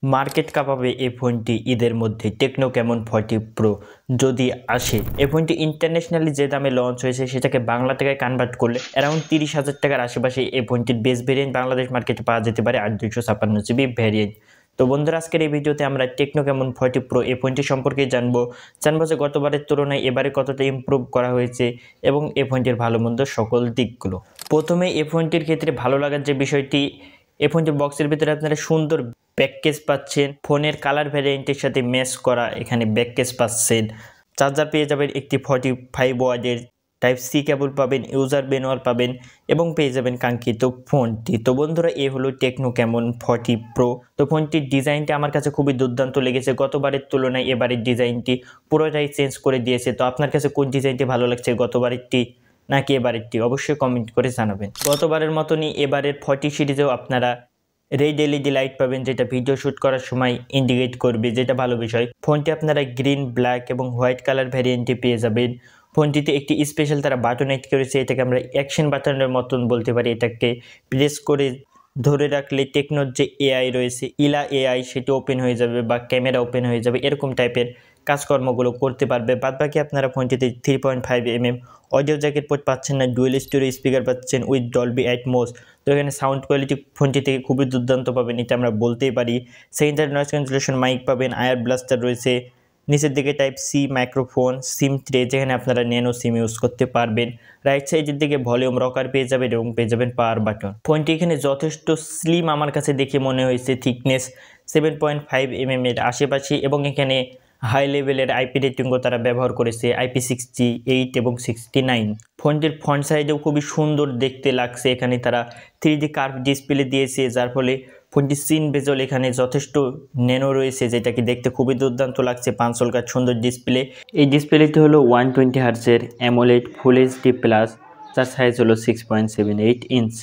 Market কাঁপাবে এই ফোনটি ঈদের মধ্যে টেকনো ক্যামন 40 প্রো যদি আসে। এই ফোনটি ইন্টারন্যাশনালি যে দামে লঞ্চ হয়েছে সেটাকে বাংলা টাকায় কনভার্ট করলে অ্যারাউন্ড 30,000 টাকার আশেপাশে এই ফোনটির বেস ভেরিয়েন্ট বাংলাদেশ মার্কেটে পাওয়া যেতে পারে 8 GB ভ্যারিয়েন্ট। তো বন্ধুরা, আজকের এই ভিডিওতে আমরা টেকনো ক্যামন 40 প্রো এই ফোনটি সম্পর্কে জানবো যে গতবারের তুলনায় এবারে কতটা ইমপ্রুভ করা হয়েছে এবং এই ফোনটির ভালো মন্দ সকল দিকগুলো। প্রথমে এই ফোনটির ক্ষেত্রে ভালো লাগার যে বিষয়টি, এই ফোনটির বক্সের ভিতরে আপনারা সুন্দর ব্যাককেস পাচ্ছেন, ফোনের কালার ভ্যারিয়েন্টের সাথে ম্যাচ করা এখানে ব্যাককেস পাচ্ছেন, চার্জার পেয়ে যাবেন একটি 45 ওয়াটের টাইপ সি কেবল পাবেন, ইউজার ম্যানুয়াল পাবেন এবং পেয়ে যাবেন কাঙ্ক্ষিত ফোনটি। তো বন্ধুরা, এই হলো টেকনো ক্যামন 40 প্রো। তো ফোনটির ডিজাইনটা আমার কাছে খুবই দুর্দান্ত লেগেছে। গতবারের তুলনায় এবারের ডিজাইনটি পুরোটাই চেঞ্জ করে দিয়েছে। তো আপনার কাছে কোন ডিজাইনটি ভালো লাগছে, গতবারেরটি নাকি এবারেরটি, অবশ্যই কমেন্ট করে জানাবেন। গতবারের মতনই এবারের 40 সিরিজেও আপনারা রেড এলইডি লাইট পাবেন, যেটা ভিডিও শ্যুট করার সময় ইন্ডিকেট করবে, যেটা ভালো বিষয়। ফোনটি আপনারা গ্রিন, ব্ল্যাক এবং হোয়াইট কালার ভ্যারিয়েন্টে পেয়ে যাবেন। ফোনটিতে একটি স্পেশাল তারা বাটন অ্যাড করেছে, এটাকে আমরা অ্যাকশন বাটনের মতন বলতে পারি। এটাকে প্রেস করে ধরে রাখলে টেকনোর যে এআই রয়েছে, ইলা এআই, সেটি ওপেন হয়ে যাবে বা ক্যামেরা ওপেন হয়ে যাবে, এরকম টাইপের কাজকর্মগুলো করতে পারবে। বাদবাকি আপনারা ফোনটিতে 3.5mm অডিও জ্যাকেট পোর্ট পাচ্ছেন না, ডুয়েল স্টোরেজ স্পিকার পাচ্ছেন উইথ ডলবি অ্যাটমস। তো এখানে সাউন্ড কোয়ালিটি ফোনটি থেকে খুবই দুর্দান্ত পাবেন, এটা আমরা বলতেই পারি। সেকেন্ডারি নয়েজ ক্যান্সেলেশন মাইক পাবেন, আয়ার ব্লাস্টার রয়েছে, নিচের দিকে type C microphone, SIM tray যেখানে আপনারা ন্যানো সিম ইউজ করতে পারবেন। রাইট সাইডের দিকে ভলিউম রকার পেয়ে যাবেন এবং পেয়ে যাবেন পাওয়ার বাটন। ফোনটি এখানে যথেষ্ট স্লিম আমার কাছে দেখে মনে হয়েছে, থিকনেস 7.5mm এর আশেপাশে এবং এখানে হাই লেভেলের আইপি রেটিংও তারা ব্যবহার করেছে, IP68 এবং 69। ফোনটির ফ্রন্ট সাইডেও খুবই সুন্দর দেখতে লাগছে, এখানে তারা 3D কার্ভ ডিসপ্লে দিয়েছে, যার ফলে ফোনটির সিন বেজল এখানে যথেষ্ট ন্যানো রয়েছে, যেটাকে দেখতে খুবই দুর্দান্ত লাগছে। 5 কার সুন্দর ডিসপ্লে। এই ডিসপ্লেটি হলো 120 হার্জের অ্যামোলেড ফুল এইচডি প্লাস, যার সাইজ হলো 6.78 ইঞ্চ।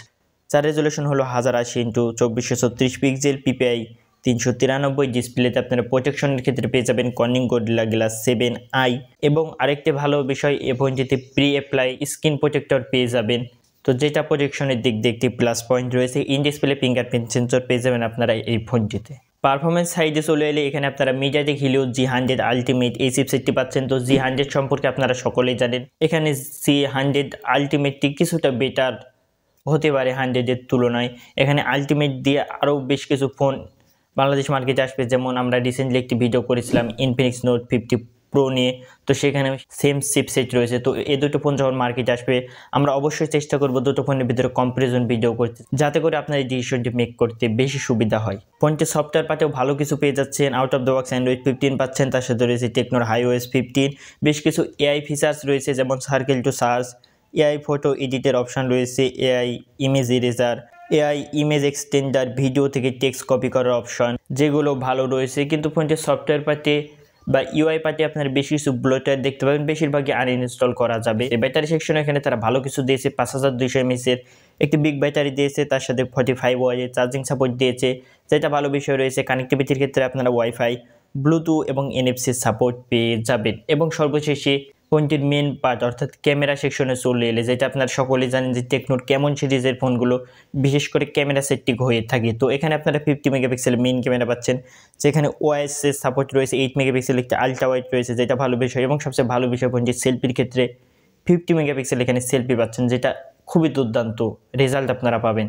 যার রেজলিউশন হলো 1080x2436 পিক্সেল, PPI 393। ডিসপ্লেতে আপনারা প্রোটেকশনের ক্ষেত্রে পেয়ে যাবেন কর্নিং গরিলা গ্লাস 7i এবং আরেকটি ভালো বিষয়, এই ফোনটিতে প্রি অ্যাপ্লাই স্ক্রিন প্রোটেক্টর পেয়ে যাবেন। তো যেটা প্রোটেকশনের দিক দিয়ে একটি প্লাস পয়েন্ট রয়েছে। ইন ডিসপ্লে ফিঙ্গারপ্রিন্ট সেন্সর পেয়ে যাবেন আপনারা এই ফোনটিতে। পারফরমেন্স সাইডে চলে এলে এখানে আপনারা মিডিয়াটেক হিলিও G100 আলটিমেট এই চিপসেটটি পাচ্ছেন। তো G100 সম্পর্কে আপনারা সকলেই জানেন, এখানে G100 আলটিমেটটি কিছুটা বেটার হতে পারে 100-এর তুলনায়। এখানে আলটিমেট দিয়ে আরও বেশ কিছু ফোন বাংলাদেশ মার্কেটে আসবে, যেমন আমরা রিসেন্টলি একটি ভিডিও করেছিলাম ইনফিনিক্স নোট 50 প্রো নিয়ে। তো সেখানে সেম চিপসেট রয়েছে। তো এই দুটো ফোন যখন মার্কেটে আসবে আমরা অবশ্যই চেষ্টা করব দুটো ফোনের ভিতরে কম্পারিজন ভিডিও করতে, যাতে করে আপনার এই ডিসিশনটি মেক করতে বেশি সুবিধা হয়। ফোনটি সফটওয়্যার পাতেও ভালো কিছু পেয়ে যাচ্ছেন। Out of the box Android 15 পাচ্ছেন, তার সাথে রয়েছে টেকনোর iOS 15। বেশ কিছু এআই ফিচার্স রয়েছে, যেমন circle to search, AI photo এডিটের অপশান রয়েছে, AI image eraser, AI image extender, video থেকে টেক্সট কপি করার অপশন, যেগুলো ভালো রয়েছে। কিন্তু ফোনটির সফটওয়্যার পার্টে বা ইউআই পার্টে আপনার বেশ কিছু ব্লোটার দেখতে পাবেন, বেশিরভাগই আনইনস্টল করা যাবে। ব্যাটারি সেকশনে এখানে তারা ভালো কিছু দিয়েছে, 5200 mAh এর একটি বিগ ব্যাটারি দিয়েছে, তার সাথে 45 ওয়াটের চার্জিং সাপোর্ট দিয়েছে, যেটা ভালো বিষয় রয়েছে। কানেক্টিভিটির ক্ষেত্রে আপনারা ওয়াইফাই, ব্লুটুথ এবং NFC সাপোর্ট পেয়ে যাবেন। এবং সর্বশেষে ফোনটির মেন পার্ট অর্থাৎ ক্যামেরা সেকশনে চলে এলে, যেটা আপনারা সকলেই জানেন যে টেকনোর ক্যামন সিরিজের ফোনগুলো বিশেষ করে ক্যামেরা সেটটি হয়ে থাকে। তো এখানে আপনারা 50 মেগাপিক্সেল মেইন ক্যামেরা পাচ্ছেন, যেখানে OIS এর সাপোর্ট রয়েছে, 8 মেগাপিক্সেল একটি আলট্রা ওয়াইড রয়েছে, যেটা ভালো বিষয়। এবং সবচেয়ে ভালো বিষয়, ফোনটির সেলফির ক্ষেত্রে 50 মেগাপিক্সেল এখানে সেলফি পাচ্ছেন, যেটা খুবই দুর্দান্ত রেজাল্ট আপনারা পাবেন।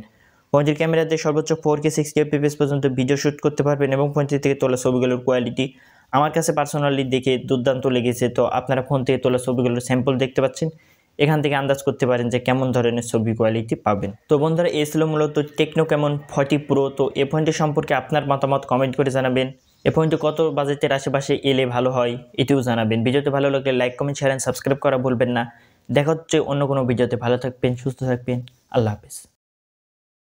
ফোনটির ক্যামেরাতে সর্বোচ্চ 4K 60 fps পর্যন্ত ভিডিও শ্যুট করতে পারবেন এবং ফোনটি থেকে তোলা ছবিগুলোর কোয়ালিটি আমার কাছে পার্সোনালি দেখে দুর্দান্ত লেগেছে। তো আপনারা ফোন থেকে তোলা ছবিগুলোর স্যাম্পল দেখতে পাচ্ছেন, এখান থেকে আন্দাজ করতে পারেন যে কেমন ধরনের ছবি কোয়ালিটি পাবেন। তো বন্ধুরা, এই ছিল মূলত টেকনো ক্যামন 40 প্রো। তো এই ফোনটি সম্পর্কে আপনার মতামত কমেন্ট করে জানাবেন। এই ফোনটি কত বাজেটের আশেপাশে এলে ভালো হয় এটিও জানাবেন। ভিডিওতে ভালো লাগলে like, comment, share and subscribe করা ভুলবেন না। দেখা হচ্ছে অন্য কোনো ভিডিওতে। ভালো থাকবেন, সুস্থ থাকবেন, আল্লাহ হাফেজ।